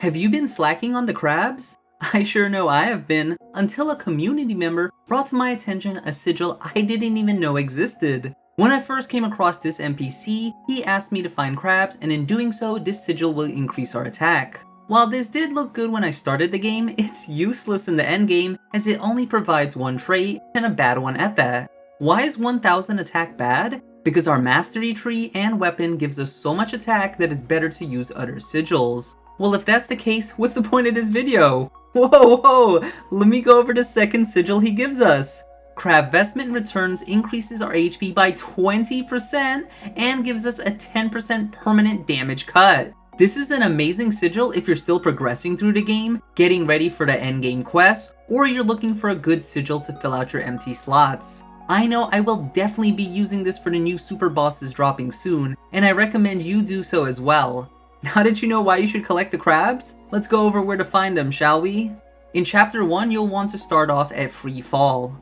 Have you been slacking on the crabs? I sure know I have been, until a community member brought to my attention a sigil I didn't even know existed. When I first came across this NPC, he asked me to find crabs, and in doing so, this sigil will increase our attack. While this did look good when I started the game, it's useless in the endgame as it only provides one trait, and a bad one at that. Why is 1000 attack bad? Because our mastery tree and weapon gives us so much attack that it's better to use other sigils. Well, if that's the case, what's the point of this video? Whoa, let me go over the second sigil he gives us. Crab Vestment returns increases our HP by 20% and gives us a 10% permanent damage cut. This is an amazing sigil if you're still progressing through the game, getting ready for the endgame quest, or you're looking for a good sigil to fill out your empty slots. I know I will definitely be using this for the new super bosses dropping soon, and I recommend you do so as well. Now that you know why you should collect the crabs, let's go over where to find them, shall we? In Chapter 1, you'll want to start off at Free Fall.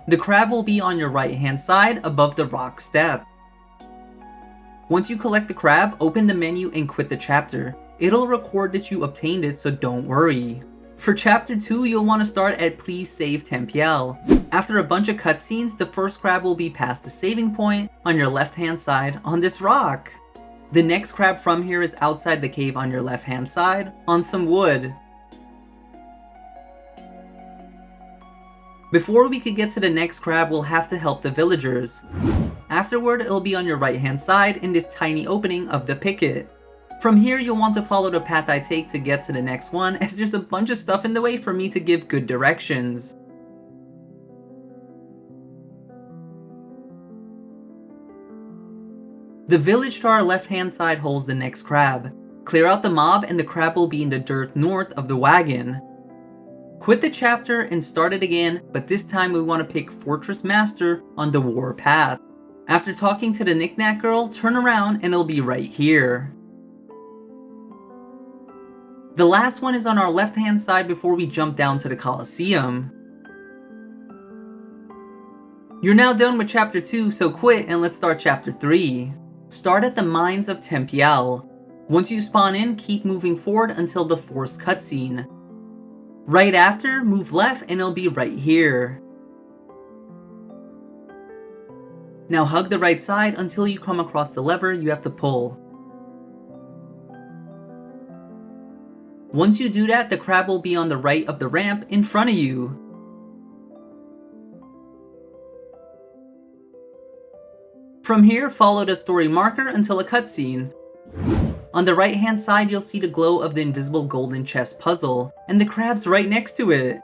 The crab will be on your right hand side above the rock step. Once you collect the crab, open the menu and quit the chapter. It'll record that you obtained it, so don't worry. For Chapter 2, you'll want to start at Please Save Tempiel. After a bunch of cutscenes, the first crab will be past the saving point on your left hand side on this rock. The next crab from here is outside the cave on your left hand side on some wood. Before we could get to the next crab, we'll have to help the villagers. Afterward, it'll be on your right hand side in this tiny opening of the picket. From here, you'll want to follow the path I take to get to the next one, as there's a bunch of stuff in the way for me to give good directions. The village to our left hand side holds the next crab. Clear out the mob and the crab will be in the dirt north of the wagon. Quit the chapter and start it again, but this time we want to pick Fortress Master on the war path. After talking to the knickknack girl, turn around and it'll be right here. The last one is on our left hand side before we jump down to the Colosseum. You're now done with Chapter 2, so quit and let's start Chapter 3. Start at the Mines of Tempiel. Once you spawn in, keep moving forward until the forced cutscene. Right after, move left and it'll be right here. Now hug the right side until you come across the lever you have to pull. Once you do that, the crab will be on the right of the ramp in front of you. From here, follow the story marker until a cutscene. On the right hand side, you'll see the glow of the invisible golden chest puzzle, and the crab's right next to it.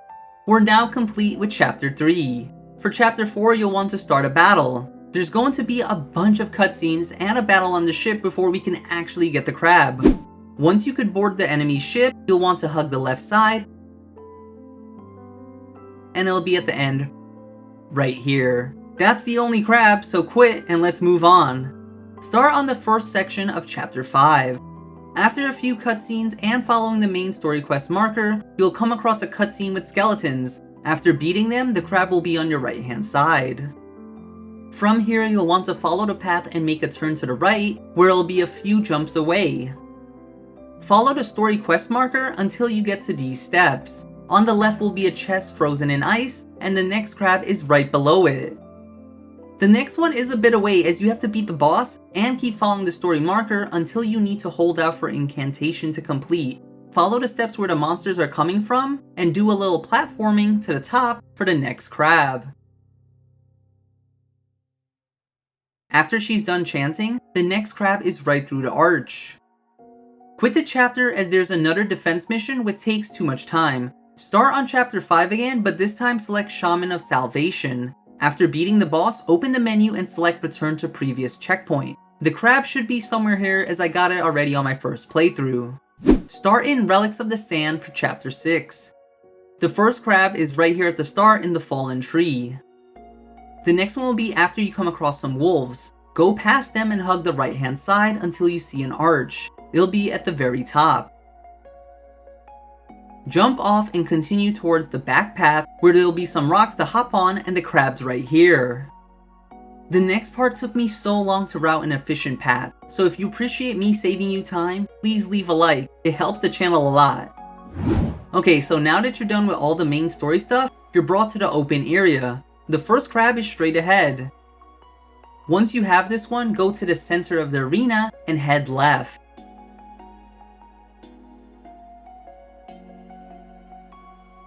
We're now complete with Chapter 3. For Chapter 4, you'll want to start a battle. There's going to be a bunch of cutscenes and a battle on the ship before we can actually get the crab. Once you could board the enemy's ship, you'll want to hug the left side, and it'll be at the end, right here. That's the only crab, so quit and let's move on. Start on the first section of Chapter 5. After a few cutscenes and following the main story quest marker, you'll come across a cutscene with skeletons. After beating them, the crab will be on your right hand side. From here, you'll want to follow the path and make a turn to the right, where it'll be a few jumps away. Follow the story quest marker until you get to these steps. On the left will be a chest frozen in ice, and the next crab is right below it. The next one is a bit away as you have to beat the boss and keep following the story marker until you need to hold out for incantation to complete. Follow the steps where the monsters are coming from and do a little platforming to the top for the next crab. After she's done chanting, the next crab is right through the arch. Quit the chapter as there's another defense mission which takes too much time. Start on Chapter 5 again, but this time select Shaman of Salvation. After beating the boss, open the menu and select Return to Previous Checkpoint. The crab should be somewhere here as I got it already on my first playthrough. Start in Relics of the Sand for Chapter 6. The first crab is right here at the start in the fallen tree. The next one will be after you come across some wolves. Go past them and hug the right hand side until you see an arch. It'll be at the very top. Jump off and continue towards the back path where there'll be some rocks to hop on and the crab's right here. The next part took me so long to route an efficient path, so if you appreciate me saving you time, please leave a like, it helps the channel a lot. Okay, so now that you're done with all the main story stuff, you're brought to the open area. The first crab is straight ahead. Once you have this one, go to the center of the arena and head left.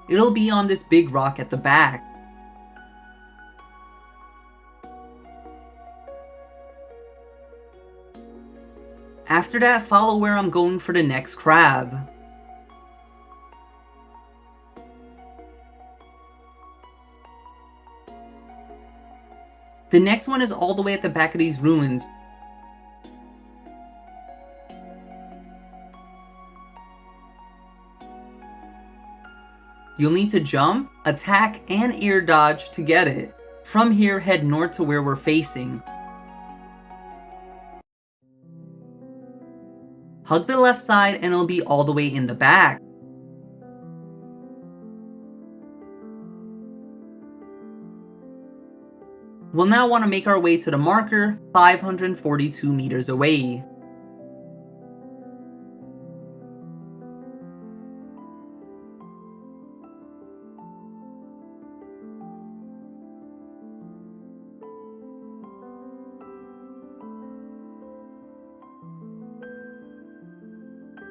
It'll be on this big rock at the back. After that, follow where I'm going for the next crab. The next one is all the way at the back of these ruins. You'll need to jump, attack, and air dodge to get it. From here, head north to where we're facing. Hug the left side and it'll be all the way in the back. We'll now want to make our way to the marker, 542 meters away.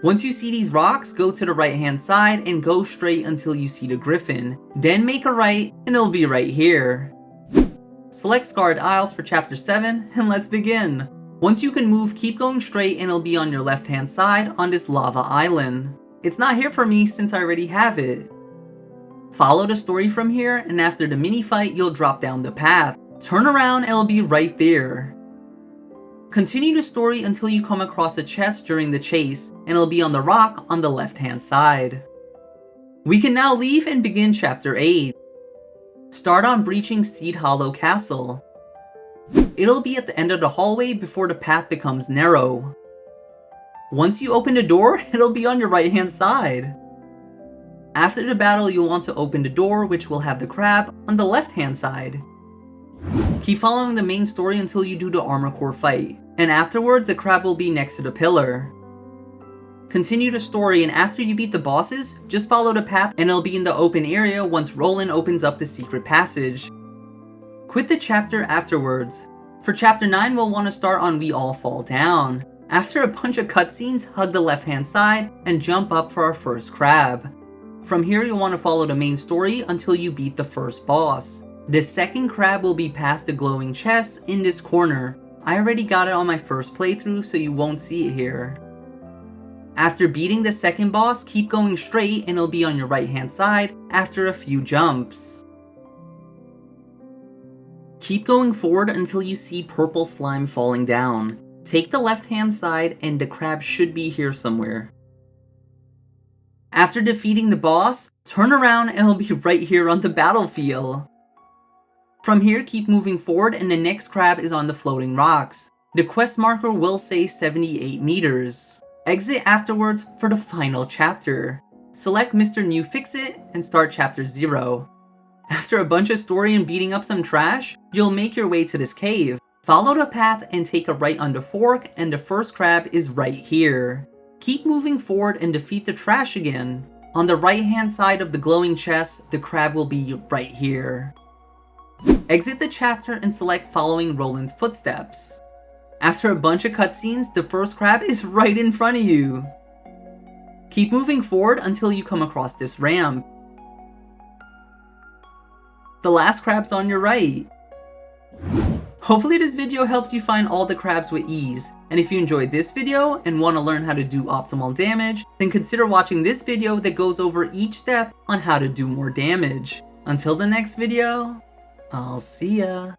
Once you see these rocks, go to the right hand side and go straight until you see the griffin. Then make a right and it'll be right here. Select Scarred Isles for Chapter 7 and let's begin. Once you can move, keep going straight and it'll be on your left hand side on this lava island. It's not here for me since I already have it. Follow the story from here and after the mini fight you'll drop down the path. Turn around and it'll be right there. Continue the story until you come across a chest during the chase, and it'll be on the rock on the left hand side. We can now leave and begin Chapter 8. Start on breaching Seed Hollow Castle. It'll be at the end of the hallway before the path becomes narrow. Once you open the door, it'll be on your right hand side. After the battle, you'll want to open the door, which will have the crab on the left hand side. Keep following the main story until you do the armor core fight, and afterwards the crab will be next to the pillar. Continue the story and after you beat the bosses, just follow the path and it'll be in the open area once Roland opens up the secret passage. Quit the chapter afterwards. For Chapter 9 we'll want to start on We All Fall Down. After a bunch of cutscenes, hug the left hand side and jump up for our first crab. From here you'll want to follow the main story until you beat the first boss. The second crab will be past the glowing chest in this corner. I already got it on my first playthrough so you won't see it here. After beating the second boss, keep going straight and it'll be on your right hand side after a few jumps. Keep going forward until you see purple slime falling down. Take the left hand side and the crab should be here somewhere. After defeating the boss, turn around and it'll be right here on the battlefield. From here, keep moving forward and the next crab is on the floating rocks. The quest marker will say 78 meters. Exit afterwards for the final chapter. Select Mr. New Fix-It and start Chapter 0. After a bunch of story and beating up some trash, you'll make your way to this cave. Follow the path and take a right on the fork and the first crab is right here. Keep moving forward and defeat the trash again. On the right hand side of the glowing chest, the crab will be right here. Exit the chapter and select following Roland's footsteps. After a bunch of cutscenes, the first crab is right in front of you. Keep moving forward until you come across this ramp. The last crab's on your right. Hopefully this video helped you find all the crabs with ease, and if you enjoyed this video and want to learn how to do optimal damage, then consider watching this video that goes over each step on how to do more damage. Until the next video, I'll see ya.